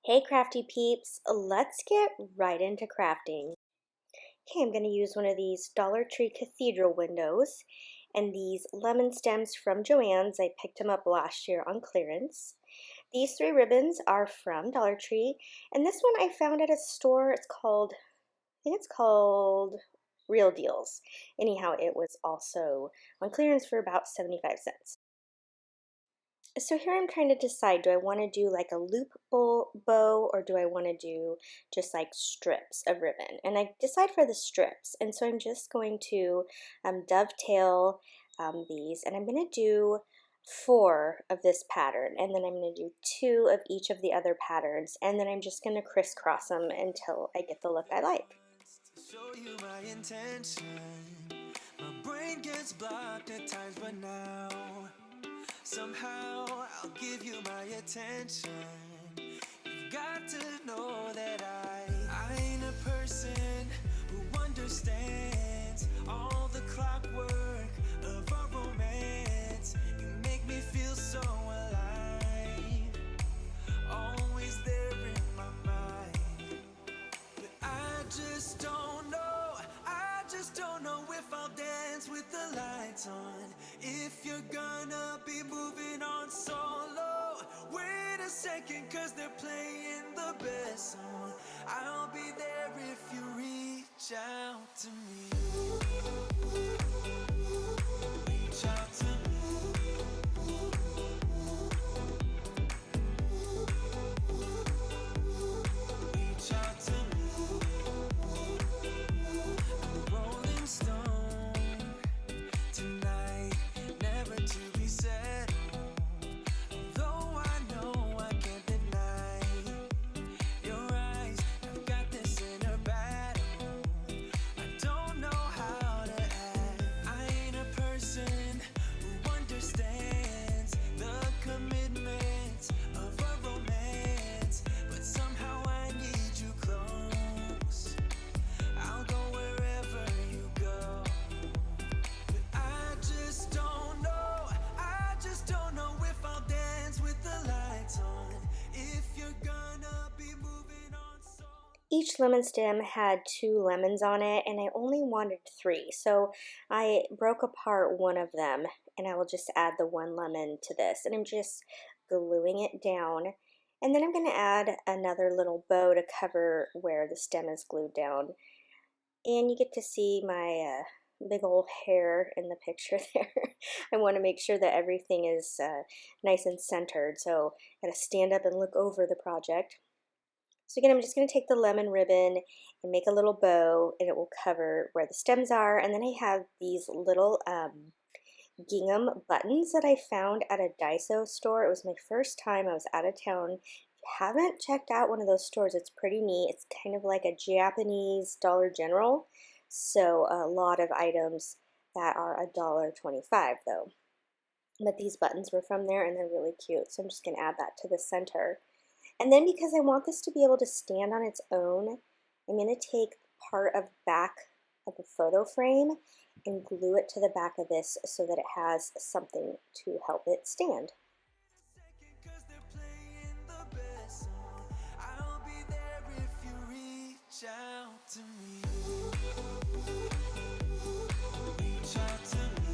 Hey Crafty Peeps, let's get right into crafting. Okay, I'm going to use one of these Dollar Tree cathedral windows and these lemon stems from Joann's. I picked them up last year on clearance. These three ribbons are from Dollar Tree, and this one I found at a store. I think it's called Real Deals. Anyhow, it was also on clearance for about 75 cents. So here I'm trying to decide, do I want to do like a loop bow or do I want to do just like strips of ribbon? And I decide for the strips. And so I'm just going to dovetail these, and I'm going to do 4 of this pattern, and then I'm going to do 2 of each of the other patterns, and then I'm just going to crisscross them until I get the look I like. Show you my intention. My brain gets blocked at times, but now somehow I'll give you my attention. You've got to know that I ain't a person who understands all the clockwork of our romance. You make me feel so alive, always there in my mind. But I just don't know if I'll dance with the lights on. If you're gonna be moving on solo, wait a second, cause they're playing the best song. I'll be there if you reach out to me. Reach out to me. Reach out to me. I'm a rolling stone tonight, never to be settled. Though I know I can't deny your eyes, I've got this inner battle. I don't know how to act. I ain't a person who understands the commitments of a romance, but somehow I need you close. I'll go wherever you go. But I just don't know if I'll dance with the lights on. If you're gonna be moving on so. Each lemon stem had 2 lemons on it, and I only wanted 3, so I broke apart one of them, and I will just add the 1 lemon to this, and I'm just gluing it down, and then I'm going to add another little bow to cover where the stem is glued down, and you get to see my big old hair in the picture there. I want to make sure that everything is nice and centered, so I gotta stand up and look over the project. So again, I'm just going to take the lemon ribbon and make a little bow, and it will cover where the stems are. And then I have these little gingham buttons that I found at a Daiso store. It was my first time. I was out of town. If you haven't checked out one of those stores, it's pretty neat. It's kind of like a Japanese Dollar General. So a lot of items that are $1.25 though. But these buttons were from there, and they're really cute. So I'm just going to add that to the center. And then because I want this to be able to stand on its own, I'm going to take part of back of the photo frame and glue it to the back of this so that it has something to help it stand. Cause they're playing the best song. I'll be there if you reach out to me. Reach out to me.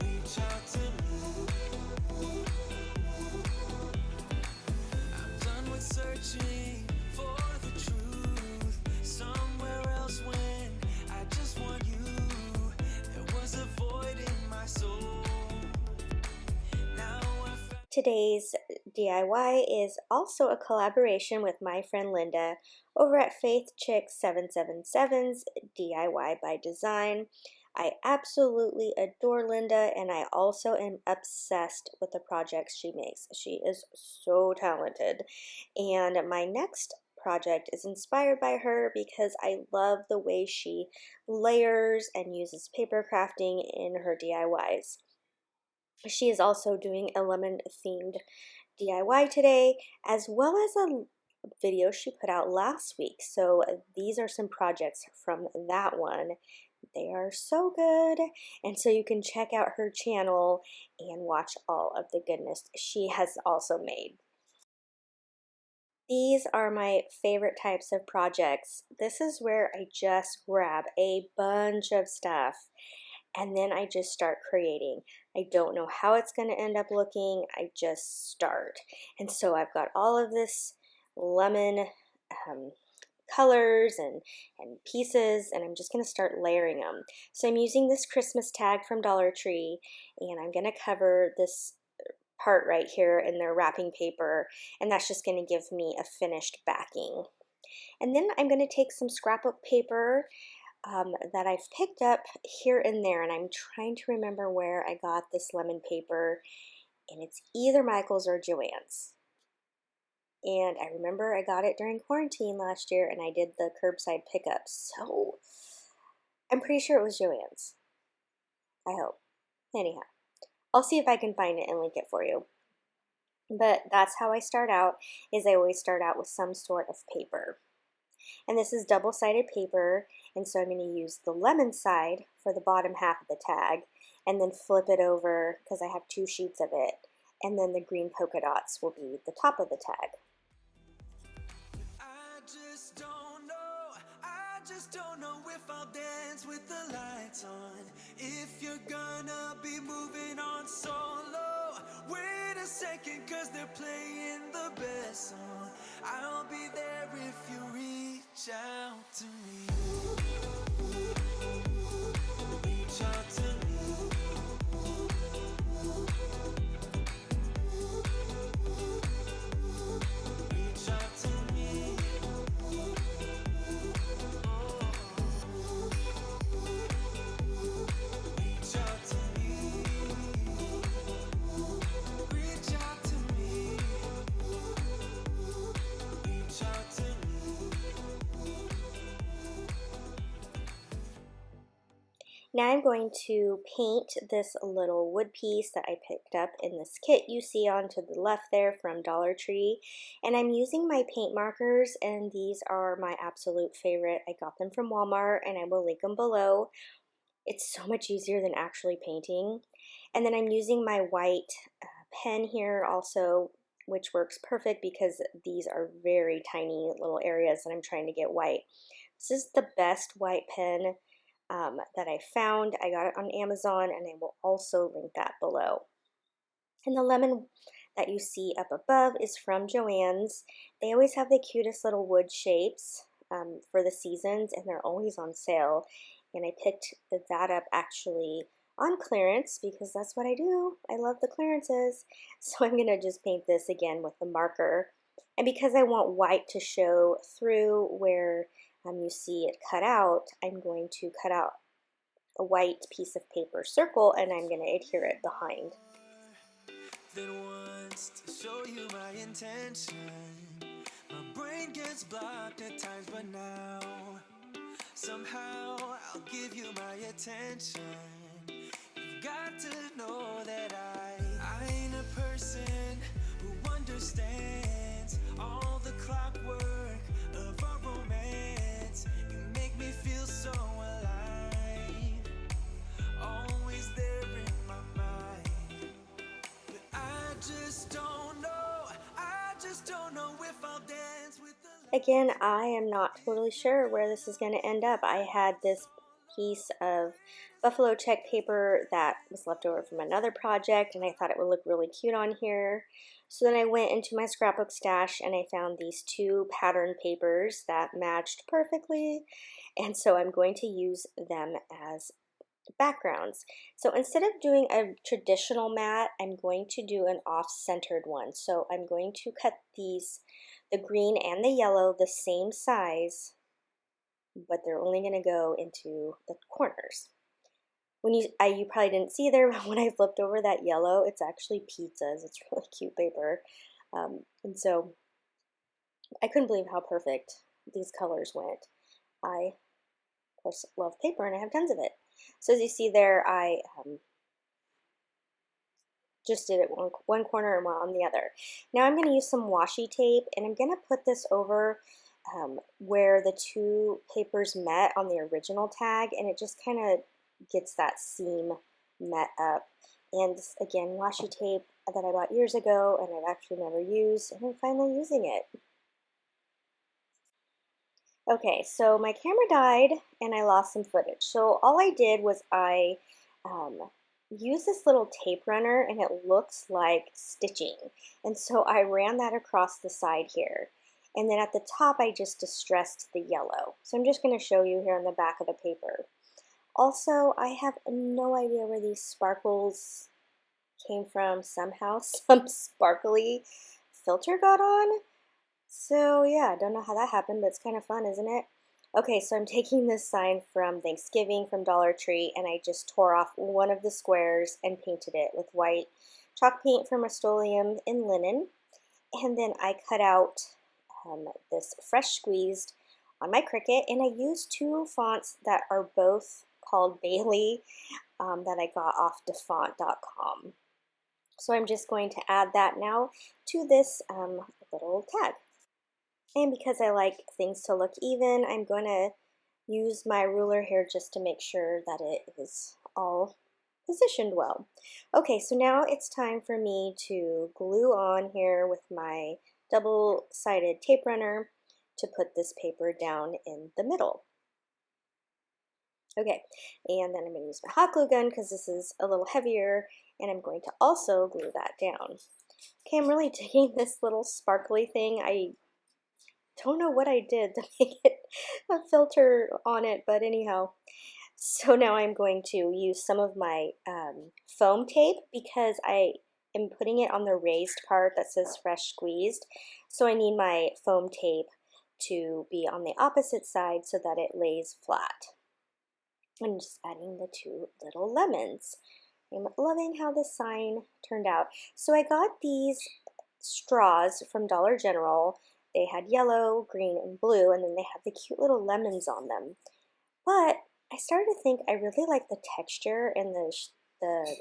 Reach out to me. I'm done with searching for the truth somewhere else when I just want you. There was a void in my soul. Now I found. Today's DIY is also a collaboration with my friend Linda over at Faith Chick 777's DIY by Design. I absolutely adore Linda, and I also am obsessed with the projects she makes. She is so talented. And my next project is inspired by her because I love the way she layers and uses paper crafting in her DIYs. She is also doing a lemon themed DIY today, as well as a video she put out last week. So these are some projects from that one They are so good. And so you can check out her channel and watch all of the goodness she has also made. These are my favorite types of projects. This is where I just grab a bunch of stuff and then I just start creating. I don't know how it's going to end up looking. I just start. And so I've got all of this lemon colors and pieces, and I'm just going to start layering them. So I'm using this Christmas tag from Dollar Tree, and I'm going to cover this part right here in their wrapping paper, and that's just going to give me a finished backing. And then I'm going to take some scrapbook paper that I've picked up here and there, and I'm trying to remember where I got this lemon paper, and it's either Michael's or Joann's. And I remember I got it during quarantine last year, and I did the curbside pickup, so I'm pretty sure it was Joann's. I hope. Anyhow, I'll see if I can find it and link it for you. But that's how I start out, is I always start out with some sort of paper. And this is double-sided paper, and so I'm going to use the lemon side for the bottom half of the tag, and then flip it over, because I have 2 sheets of it, and then the green polka dots will be the top of the tag. I just don't know if I'll dance with the lights on. If you're gonna be moving on solo, wait a second, cause they're playing the best song. I'll be there if you reach out to me. Reach out to me. Reach out to me. Reach out to me. Reach out to me. Reach out to me. Now I'm going to paint this little wood piece that I picked up in this kit you see on to the left there from Dollar Tree. And I'm using my paint markers, and these are my absolute favorite. I got them from Walmart, and I will link them below. It's so much easier than actually painting. And then I'm using my white pen here also, which works perfect because these are very tiny little areas that I'm trying to get white. This is the best white pen that I found. I got it on Amazon, and I will also link that below. And the lemon that you see up above is from Joann's. They always have the cutest little wood shapes for the seasons, and they're always on sale. And I picked that up actually on clearance because that's what I do. I love the clearances. So I'm going to just paint this again with the marker. And because I want white to show through where you see it cut out, I'm going to cut out a white piece of paper circle, and I'm going to adhere it behind. Then once to show you my intention, my brain gets blocked at times, but now somehow I'll give you my attention. You've got to know that I ain't a person who understands all the clockwork of our romance. You make me feel so alive, always there in my mind. But I just don't know if I'll dance with the Again, I am not totally sure where this is going to end up. I had this piece of buffalo check paper that was left over from another project, and I thought it would look really cute on here. So then I went into my scrapbook stash, and I found these 2 pattern papers that matched perfectly, and so I'm going to use them as backgrounds. So instead of doing a traditional mat, I'm going to do an off-centered one. So I'm going to cut these, the green and the yellow, the same size, but they're only going to go into the corners. When you probably didn't see there, but when I flipped over that yellow, it's actually pizzas. It's really cute paper. And so I couldn't believe how perfect these colors went. I, of course, love paper, and I have tons of it. So as you see there, I just did it one corner and one on the other. Now I'm going to use some washi tape, and I'm going to put this over where the two papers met on the original tag, and it just kind of gets that seam met up. And this, again, washi tape that I bought years ago and I've actually never used, and I'm finally using it. Okay, so my camera died and I lost some footage. So all I did was I used this little tape runner, and it looks like stitching. And so I ran that across the side here. And then at the top, I just distressed the yellow. So I'm just going to show you here on the back of the paper. Also, I have no idea where these sparkles came from. Somehow some sparkly filter got on. So yeah, I don't know how that happened, but it's kind of fun, isn't it? Okay, so I'm taking this sign from Thanksgiving from Dollar Tree, and I just tore off one of the squares and painted it with white chalk paint from Rust-Oleum in linen. And then I cut out this fresh squeezed on my Cricut, and I used two fonts that are both called Bailey that I got off defont.com. So I'm just going to add that now to this little tag. And because I like things to look even, I'm going to use my ruler here just to make sure that it is all positioned well. Okay, so now it's time for me to glue on here with my double-sided tape runner to put this paper down in the middle. Okay, and then I'm going to use my hot glue gun because this is a little heavier, and I'm going to also glue that down. Okay, I'm really digging this little sparkly thing. I don't know what I did to make it a filter on it, but anyhow. So now I'm going to use some of my foam tape because I am putting it on the raised part that says fresh squeezed. So I need my foam tape to be on the opposite side so that it lays flat. I'm just adding the two little lemons. I'm loving how this sign turned out. So I got these straws from Dollar General. They had yellow, green, and blue, and then they have the cute little lemons on them. But I started to think I really like the texture and the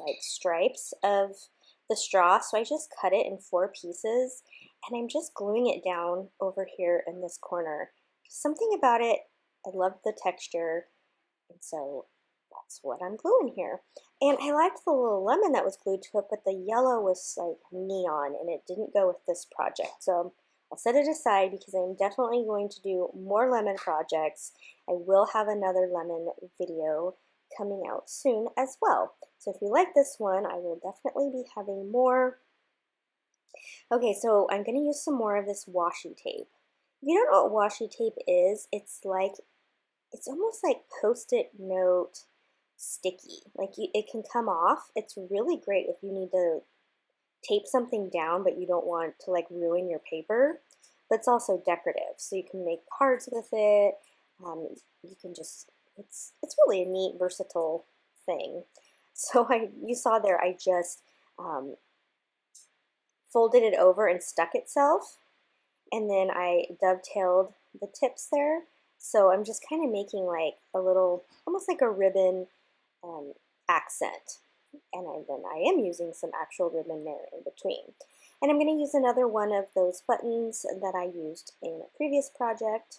like stripes of the straw, so I just cut it in 4 pieces, and I'm just gluing it down over here in this corner. Something about it, I love the texture, and so that's what I'm gluing here. And I liked the little lemon that was glued to it, but the yellow was like neon, and it didn't go with this project. So I'll set it aside because I'm definitely going to do more lemon projects. I will have another lemon video coming out soon as well. So if you like this one, I will definitely be having more. Okay, so I'm going to use some more of this washi tape. If you don't know what washi tape is, it's almost like Post-it note sticky. Like it can come off. It's really great if you need to tape something down but you don't want to like ruin your paper. But it's also decorative, so you can make cards with it. You can just, it's really a neat, versatile thing. So you saw there, I just folded it over and stuck itself, and then I dovetailed the tips there. So I'm just kind of making like a little, almost like a ribbon accent. And then I am using some actual ribbon there in between. And I'm going to use another one of those buttons that I used in a previous project.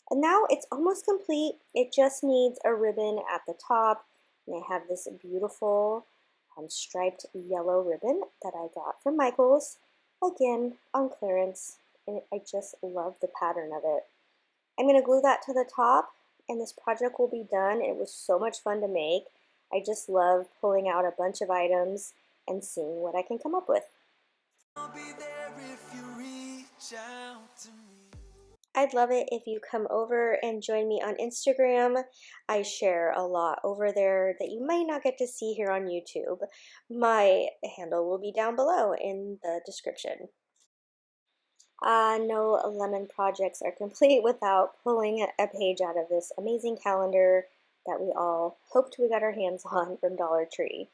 And now it's almost complete. It just needs a ribbon at the top. And I have this beautiful striped yellow ribbon that I got from Michael's, again on clearance. And I just love the pattern of it. I'm going to glue that to the top, and this project will be done. It was so much fun to make. I just love pulling out a bunch of items and seeing what I can come up with. I'll be there if you reach out to me. I'd love it if you come over and join me on Instagram. I share a lot over there that you might not get to see here on YouTube. My handle will be down below in the description. No lemon projects are complete without pulling a page out of this amazing calendar that we all hoped we got our hands on from Dollar Tree.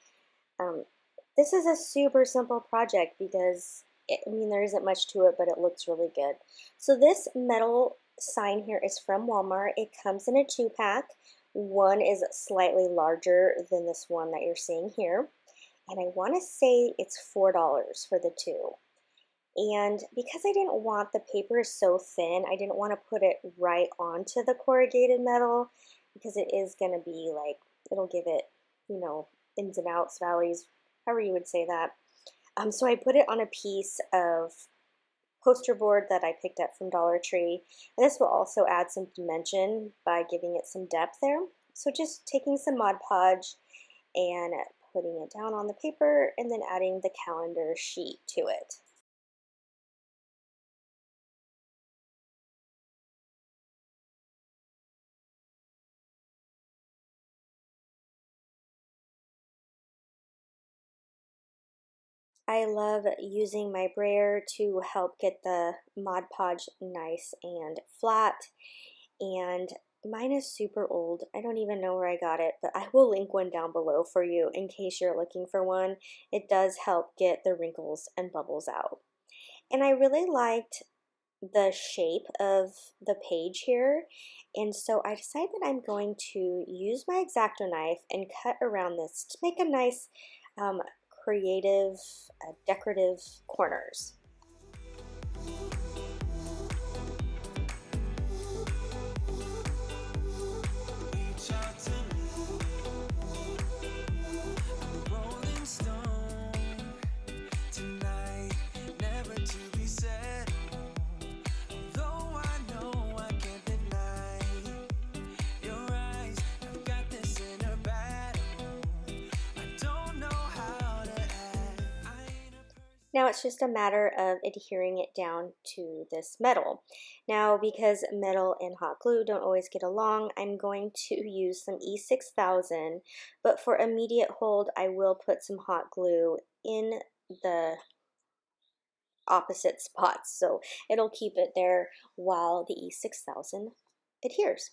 This is a super simple project because, there isn't much to it, but it looks really good. So this metal sign here is from Walmart. It comes in a 2-pack. One is slightly larger than this one that you're seeing here. And I want to say it's $4 for the 2. And because I didn't want the paper so thin, I didn't want to put it right onto the corrugated metal because it is going to be like, it'll give it, you know, ins and outs, valleys, however you would say that. So I put it on a piece of poster board that I picked up from Dollar Tree. And this will also add some dimension by giving it some depth there. So just taking some Mod Podge and putting it down on the paper and then adding the calendar sheet to it. I love using my brayer to help get the Mod Podge nice and flat, and mine is super old. I don't even know where I got it, but I will link one down below for you in case you're looking for one. It does help get the wrinkles and bubbles out. And I really liked the shape of the page here, and so I decided that I'm going to use my X-Acto knife and cut around this to make a nice creative decorative corners. Reach out to me, I'm a rolling stone. Tonight, never to be settled. Though I know I can't deny your eyes. I've got this inner battle. I don't know how to act. I ain't a person. Now it's just a matter of adhering it down to this metal. Now because metal and hot glue don't always get along, I'm going to use some E6000, but for immediate hold I will put some hot glue in the opposite spots, so it'll keep it there while the E6000 adheres.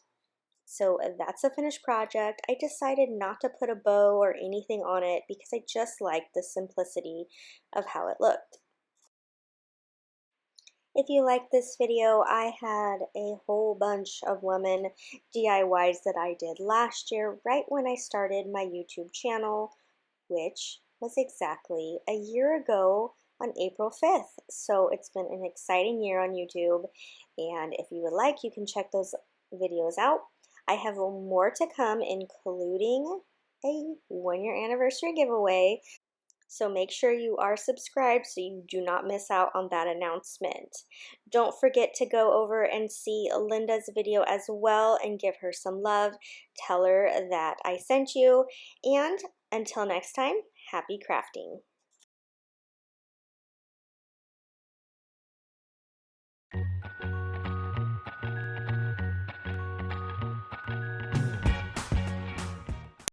So that's a finished project. I decided not to put a bow or anything on it because I just liked the simplicity of how it looked. If you liked this video, I had a whole bunch of lemon DIYs that I did last year right when I started my YouTube channel, which was exactly a year ago on April 5th. So it's been an exciting year on YouTube, and if you would like, you can check those videos out. I have more to come, including a 1-year anniversary giveaway. So make sure you are subscribed so you do not miss out on that announcement. Don't forget to go over and see Linda's video as well and give her some love. Tell her that I sent you. And until next time, happy crafting.